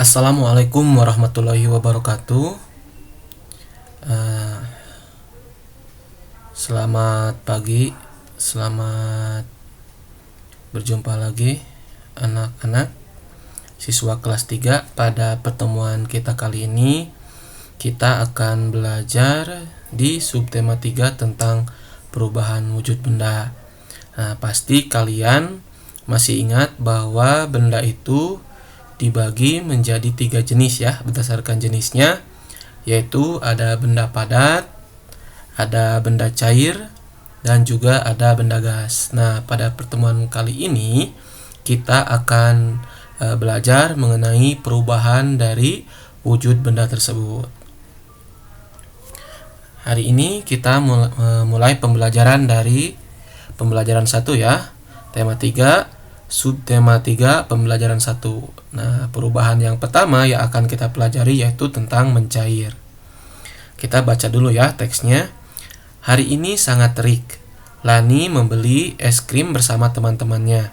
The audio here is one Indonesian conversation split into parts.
Assalamualaikum warahmatullahi wabarakatuh. Eh, Selamat pagi, selamat berjumpa lagi anak-anak siswa kelas 3. Pada pertemuan kita kali ini kita akan belajar di subtema 3 tentang perubahan wujud benda. Pasti kalian masih ingat bahwa benda itu dibagi menjadi 3 jenis ya, berdasarkan jenisnya, yaitu ada benda padat, ada benda cair, dan juga ada benda gas. Nah, pada pertemuan kali ini kita akan belajar mengenai perubahan dari wujud benda tersebut. Hari ini kita mulai pembelajaran dari pembelajaran 1 ya, tema 3, subtema 3, pembelajaran 1. Nah, perubahan yang pertama yang akan kita pelajari yaitu tentang mencair. Kita baca dulu ya teksnya. Hari ini sangat terik. Lani membeli es krim bersama teman-temannya.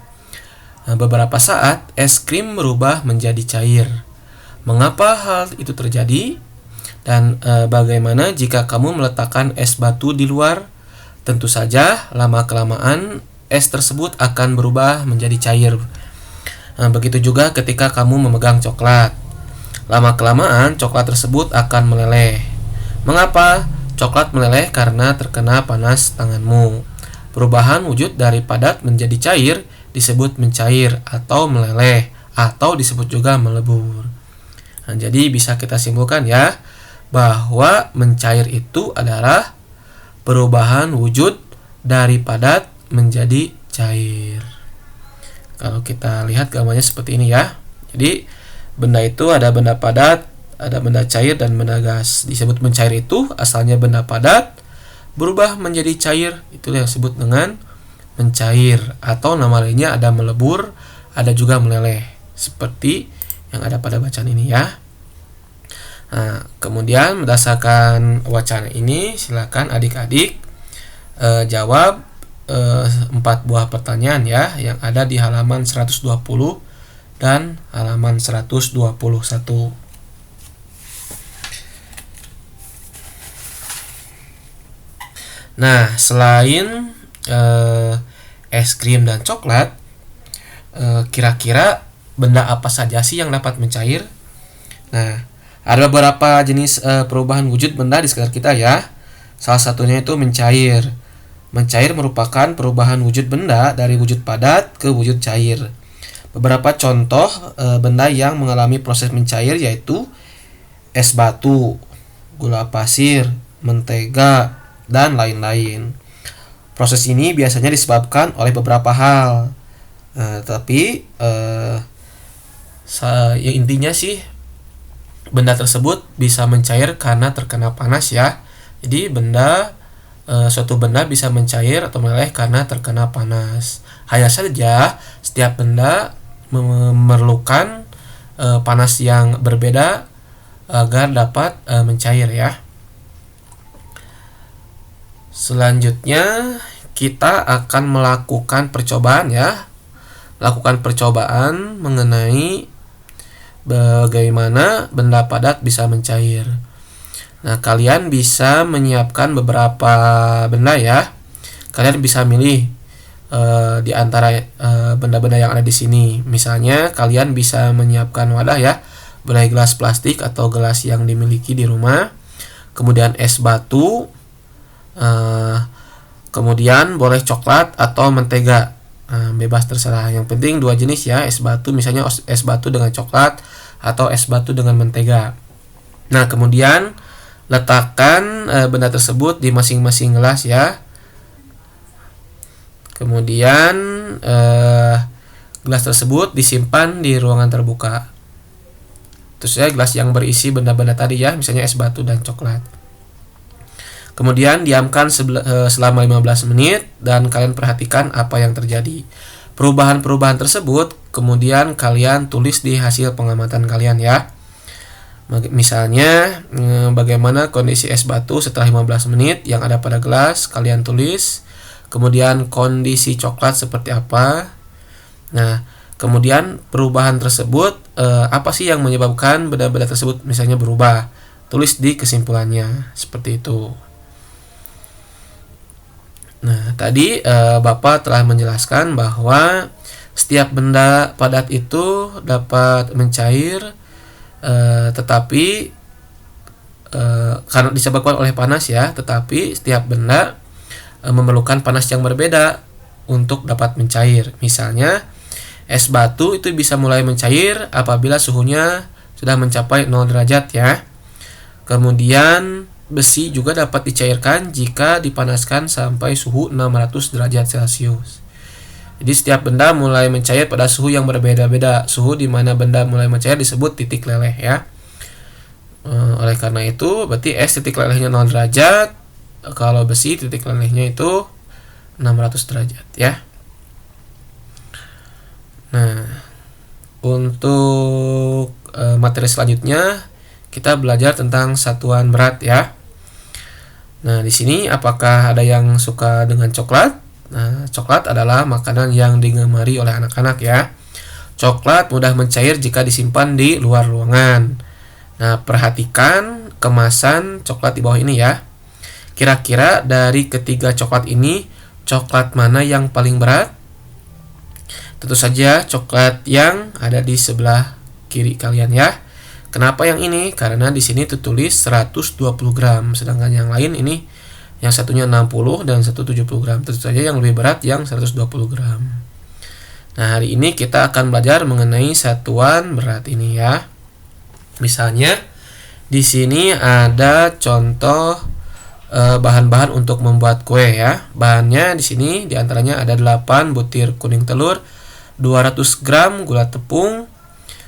Beberapa saat, es krim berubah menjadi cair. Mengapa hal itu terjadi? Dan bagaimana jika kamu meletakkan es batu di luar? Tentu saja, lama-kelamaan es tersebut akan berubah menjadi cair. Begitu juga ketika kamu memegang coklat. Lama-kelamaan coklat tersebut akan meleleh. Mengapa? Coklat meleleh karena terkena panas tanganmu. Perubahan wujud dari padat menjadi cair disebut mencair atau meleleh, atau disebut juga melebur. Jadi bisa kita simpulkan ya, bahwa mencair itu adalah perubahan wujud dari padat menjadi cair. Kalau kita lihat gambarnya seperti ini ya. Jadi benda itu ada benda padat, ada benda cair, dan benda gas. Disebut mencair itu asalnya benda padat berubah menjadi cair, itulah yang disebut dengan mencair. Atau nama lainnya ada melebur, ada juga meleleh, seperti yang ada pada bacaan ini ya. Nah, kemudian berdasarkan wacana ini, silakan adik-adik jawab 4 buah pertanyaan ya, yang ada di halaman 120 dan halaman 121. Nah, selain es krim dan coklat, kira-kira benda apa saja sih yang dapat mencair? Nah, ada beberapa jenis perubahan wujud benda di sekitar kita ya. Salah satunya itu mencair. Mencair merupakan perubahan wujud benda dari wujud padat ke wujud cair. Beberapa contoh benda yang mengalami proses mencair yaitu es batu, gula pasir, mentega, dan lain-lain. Proses ini biasanya disebabkan oleh beberapa hal. Tapi intinya sih benda tersebut bisa mencair karena terkena panas ya. Jadi suatu benda bisa mencair atau meleleh karena terkena panas. Hanya saja setiap benda memerlukan panas yang berbeda agar dapat mencair ya. Selanjutnya kita akan melakukan percobaan ya. Lakukan percobaan mengenai bagaimana benda padat bisa mencair. Nah, kalian bisa menyiapkan beberapa benda ya. Kalian bisa milih di antara benda-benda yang ada di sini. Misalnya, kalian bisa menyiapkan wadah ya, boleh gelas plastik atau gelas yang dimiliki di rumah. Kemudian es batu. Kemudian boleh coklat atau mentega. Bebas terserah. Yang penting 2 jenis ya, es batu, misalnya es batu dengan coklat atau es batu dengan mentega. Nah, kemudian letakkan benda tersebut di masing-masing gelas ya. Kemudian gelas tersebut disimpan di ruangan terbuka. Terus ya, gelas yang berisi benda-benda tadi ya, misalnya es batu dan coklat. Kemudian diamkan selama 15 menit dan kalian perhatikan apa yang terjadi. Perubahan-perubahan tersebut kemudian kalian tulis di hasil pengamatan kalian ya. Misalnya bagaimana kondisi es batu setelah 15 menit yang ada pada gelas, kalian tulis. Kemudian kondisi coklat seperti apa. Nah, Kemudian perubahan tersebut, apa sih yang menyebabkan benda-benda tersebut misalnya berubah? Tulis di kesimpulannya, seperti itu. Nah, tadi Bapak telah menjelaskan bahwa setiap benda padat itu dapat mencair, tetapi karena disebabkan oleh panas ya, tetapi setiap benda memerlukan panas yang berbeda untuk dapat mencair. Misalnya, es batu itu bisa mulai mencair apabila suhunya sudah mencapai 0 derajat ya. Kemudian besi juga dapat dicairkan jika dipanaskan sampai suhu 600 derajat Celcius. Jadi setiap benda mulai mencair pada suhu yang berbeda-beda. Suhu di mana benda mulai mencair disebut titik leleh ya. Oleh karena itu berarti es titik lelehnya 0 derajat, kalau besi titik lelehnya itu 600 derajat ya. Nah, untuk materi selanjutnya kita belajar tentang satuan berat ya. Nah, di sini apakah ada yang suka dengan coklat? Nah, coklat adalah makanan yang digemari oleh anak-anak ya. Coklat mudah mencair jika disimpan di luar ruangan. Nah, perhatikan kemasan coklat di bawah ini ya. Kira-kira dari ketiga coklat ini, coklat mana yang paling berat? Tentu saja coklat yang ada di sebelah kiri kalian ya. Kenapa yang ini? Karena di sini tertulis 120 gram, sedangkan yang lain ini yang satunya 60 dan satu 70 gram. Tentu saja yang lebih berat yang 120 gram. Nah, hari ini kita akan belajar mengenai satuan berat ini ya. Misalnya di sini ada contoh bahan-bahan untuk membuat kue ya. Bahannya di sini diantaranya ada 8 butir kuning telur, 200 gram gula tepung,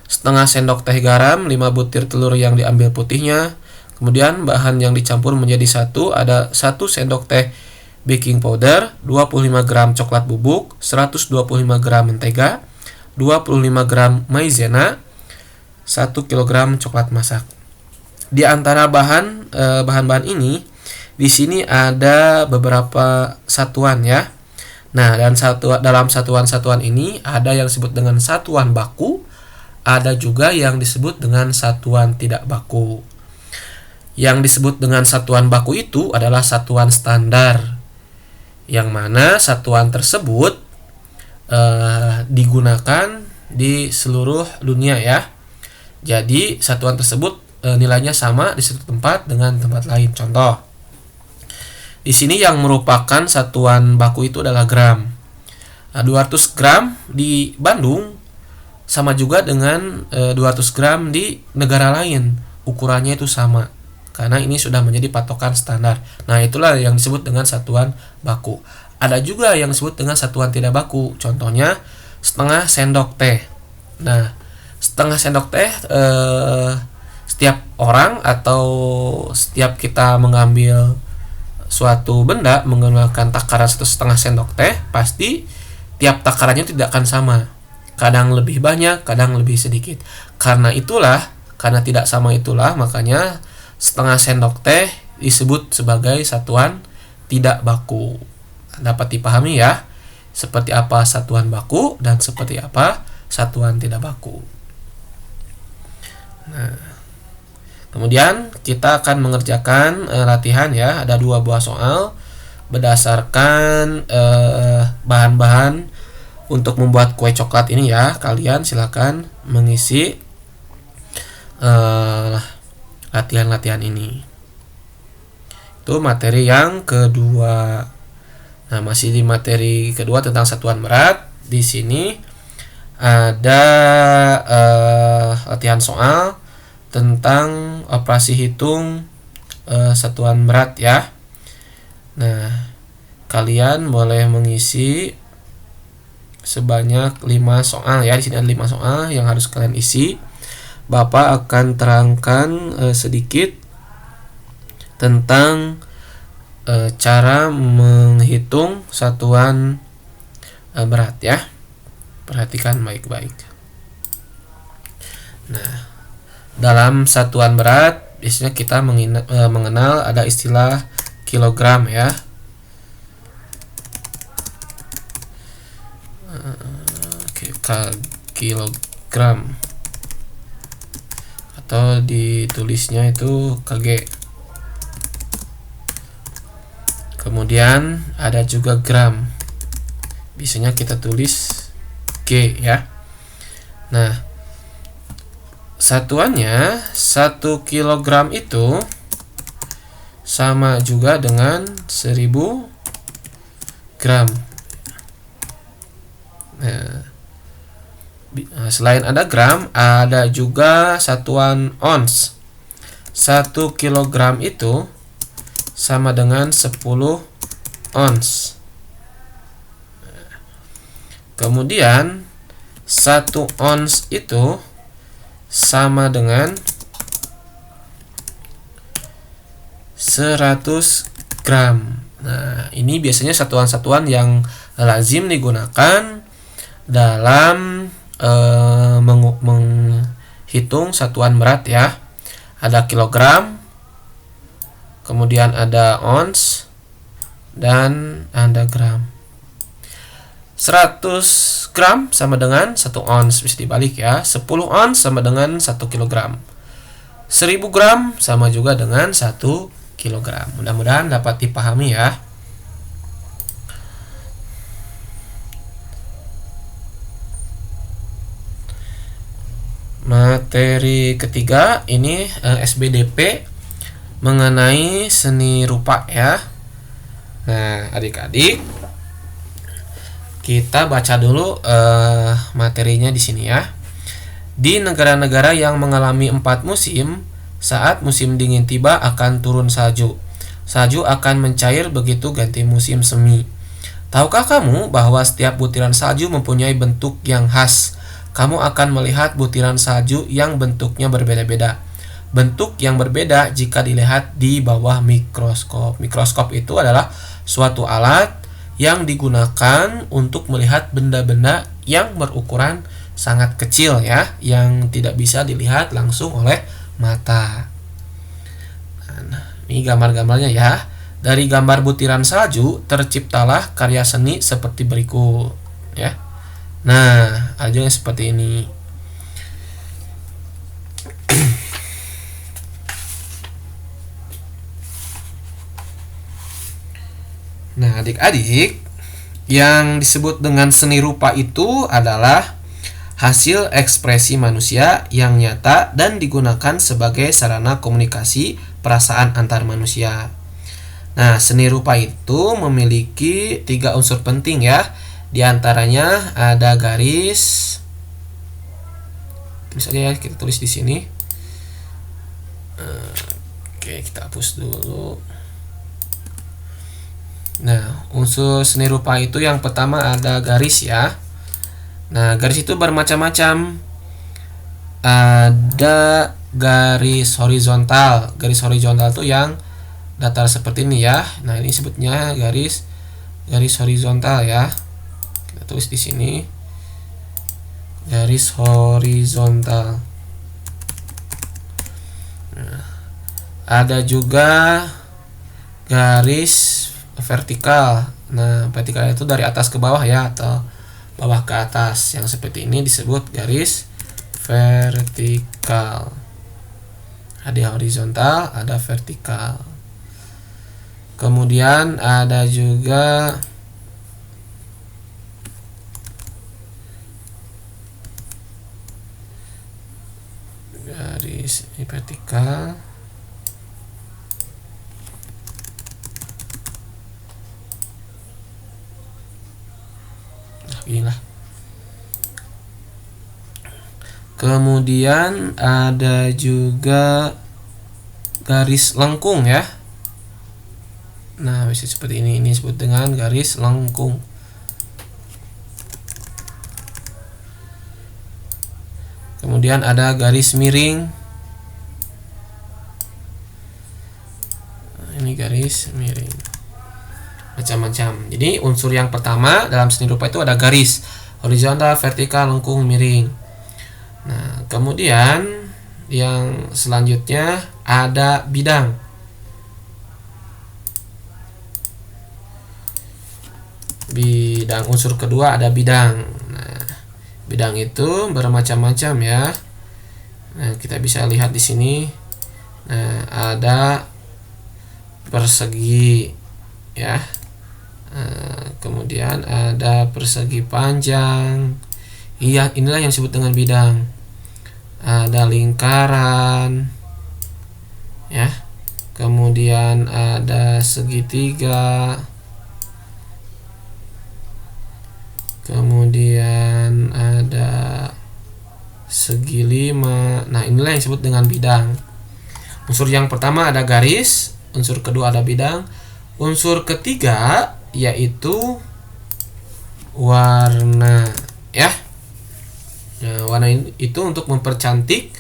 setengah sendok teh garam, 5 butir telur yang diambil putihnya. Kemudian bahan yang dicampur menjadi satu ada 1 sendok teh baking powder, 25 gram coklat bubuk, 125 gram mentega, 25 gram maizena, 1 kg coklat masak. Di antara bahan-bahan ini di sini ada beberapa satuan ya. Nah, dan dalam satuan-satuan ini ada yang disebut dengan satuan baku, ada juga yang disebut dengan satuan tidak baku. Yang disebut dengan satuan baku itu adalah satuan standar, yang mana satuan tersebut digunakan di seluruh dunia ya. Jadi satuan tersebut nilainya sama di satu tempat dengan tempat lain. Contoh, di sini yang merupakan satuan baku itu adalah gram. 200 gram di Bandung sama juga dengan 200 gram di negara lain. Ukurannya itu sama, karena ini sudah menjadi patokan standar. Nah, itulah yang disebut dengan satuan baku. Ada juga yang disebut dengan satuan tidak baku. Contohnya setengah sendok teh. Nah, setengah sendok teh setiap orang atau setiap kita mengambil suatu benda menggunakan takaran 1,5 sendok teh, pasti tiap takarannya tidak akan sama. Kadang lebih banyak, kadang lebih sedikit. Karena tidak sama itulah makanya setengah sendok teh disebut sebagai satuan tidak baku. Dapat dipahami ya, seperti apa satuan baku dan seperti apa satuan tidak baku. Nah, kemudian kita akan mengerjakan latihan ya. Ada 2 buah soal berdasarkan bahan-bahan untuk membuat kue coklat ini ya. Kalian silakan mengisi latihan-latihan ini. Itu materi yang kedua. Nah, masih di materi kedua tentang satuan berat. Di sini ada latihan soal tentang operasi hitung satuan berat ya. Nah, kalian boleh mengisi sebanyak 5 soal ya. Di sini ada 5 soal yang harus kalian isi. Bapak akan terangkan sedikit tentang cara menghitung satuan berat ya. Perhatikan baik-baik. Nah, dalam satuan berat biasanya kita mengenal ada istilah kilogram ya. kilogram, atau ditulisnya itu kg. Kemudian ada juga gram, biasanya kita tulis G ya. Nah, satuannya 1 kilogram itu sama juga dengan 1000 gram. Nah, selain ada gram, ada juga satuan ons. 1 kilogram itu sama dengan 10 ons. Kemudian 1 ons itu sama dengan 100 gram. Nah, ini biasanya satuan-satuan yang lazim digunakan dalam menghitung satuan berat ya. Ada kilogram, kemudian ada ons, dan ada gram. 100 gram sama dengan 1 ons, bisa dibalik ya. 10 ons sama dengan 1 kilogram. 1000 gram sama juga dengan 1 kilogram. Mudah-mudahan dapat dipahami ya. Materi ketiga ini SBDP mengenai seni rupa ya. Nah, adik-adik, kita baca dulu materinya di sini ya. Di negara-negara yang mengalami 4 musim, saat musim dingin tiba akan turun salju. Salju akan mencair begitu ganti musim semi. Tahukah kamu bahwa setiap butiran salju mempunyai bentuk yang khas? Kamu akan melihat butiran salju yang bentuknya berbeda-beda. Bentuk yang berbeda jika dilihat di bawah mikroskop. Mikroskop itu adalah suatu alat yang digunakan untuk melihat benda-benda yang berukuran sangat kecil ya, yang tidak bisa dilihat langsung oleh mata. Nah, ini gambar-gambarnya ya. Dari gambar butiran salju terciptalah karya seni seperti berikut ya. Nah, ajarnya seperti ini. Nah, adik-adik, yang disebut dengan seni rupa itu adalah hasil ekspresi manusia yang nyata dan digunakan sebagai sarana komunikasi perasaan antar manusia. Nah, seni rupa itu memiliki 3 unsur penting ya. Di antaranya ada garis. Misalnya kita tulis di sini. Oke, kita hapus dulu. Nah, unsur seni rupa itu yang pertama ada garis ya. Nah, garis itu bermacam-macam. Ada garis horizontal. Garis horizontal itu yang datar seperti ini ya. Nah, ini sebutnya garis horizontal ya. Kita tulis di sini. Garis horizontal. Nah, ada juga garis vertikal. Nah, vertikal itu dari atas ke bawah ya, atau bawah ke atas. Yang seperti ini disebut garis vertikal. Ada horizontal, ada vertikal. Kemudian ada juga garis vertikal. Inilah. Kemudian ada juga garis lengkung ya. Nah, bisa seperti ini disebut dengan garis lengkung. Kemudian ada garis miring. Ini garis miring. Macam-macam. Jadi unsur yang pertama dalam seni rupa itu ada garis horizontal, vertikal, lengkung, miring. Nah, kemudian yang selanjutnya ada bidang. Bidang unsur kedua ada bidang. Nah, Bidang itu bermacam-macam ya. Nah, kita bisa lihat di sini. Nah, ada persegi ya. Kemudian ada persegi panjang. Iya, inilah yang disebut dengan bidang. Ada lingkaran ya. Kemudian ada segitiga. Kemudian ada segi lima. Nah, inilah yang disebut dengan bidang. Unsur yang pertama ada garis, unsur kedua ada bidang, unsur ketiga yaitu warna ya. Nah, warna itu untuk mempercantik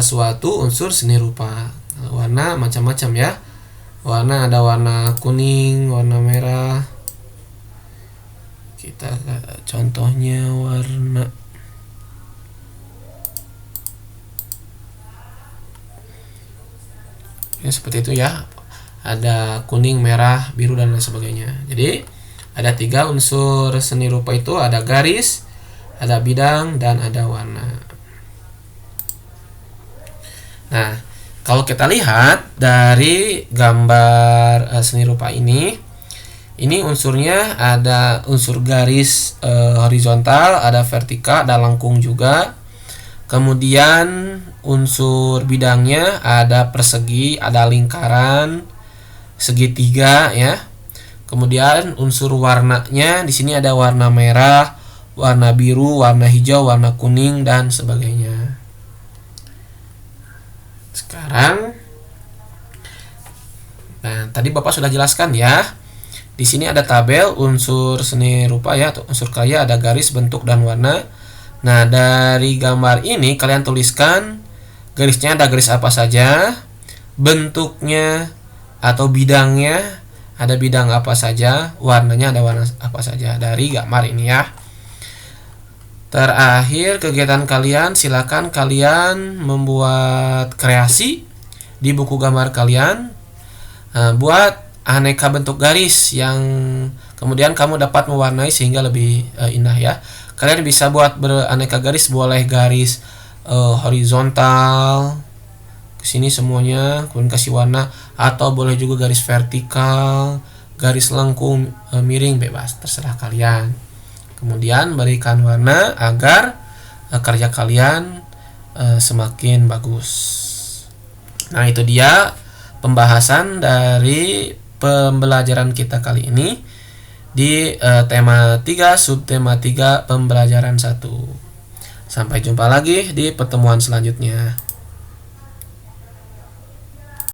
suatu unsur seni rupa. Warna macam-macam ya. Warna ada warna kuning, warna merah. Kita contohnya warna ya, seperti itu ya. Ada kuning, merah, biru dan lain sebagainya. Jadi ada 3 unsur seni rupa itu, ada garis, ada bidang, dan ada warna. Nah, kalau kita lihat dari gambar seni rupa ini unsurnya ada unsur garis horizontal, ada vertikal, ada lengkung juga. Kemudian unsur bidangnya ada persegi, ada lingkaran, segitiga ya. Kemudian unsur warnanya di sini ada warna merah, warna biru, warna hijau, warna kuning dan sebagainya. Sekarang, nah tadi Bapak sudah jelaskan ya. Di sini ada tabel unsur seni rupa ya, atau unsur karya, ada garis, bentuk, dan warna. Nah, dari gambar ini kalian tuliskan garisnya ada garis apa saja, bentuknya atau bidangnya ada bidang apa saja, warnanya ada warna apa saja dari gambar ini ya. Terakhir kegiatan kalian, silakan kalian membuat kreasi di buku gambar kalian. Buat aneka bentuk garis yang kemudian kamu dapat mewarnai sehingga lebih indah ya. Kalian bisa buat beraneka garis, boleh garis horizontal ke sini semuanya, kemudian kasih warna, atau boleh juga garis vertikal, garis lengkung, miring, bebas, terserah kalian. Kemudian berikan warna agar karya kalian semakin bagus. Nah, itu dia pembahasan dari pembelajaran kita kali ini di tema 3, subtema 3, pembelajaran 1. Sampai jumpa lagi di pertemuan selanjutnya.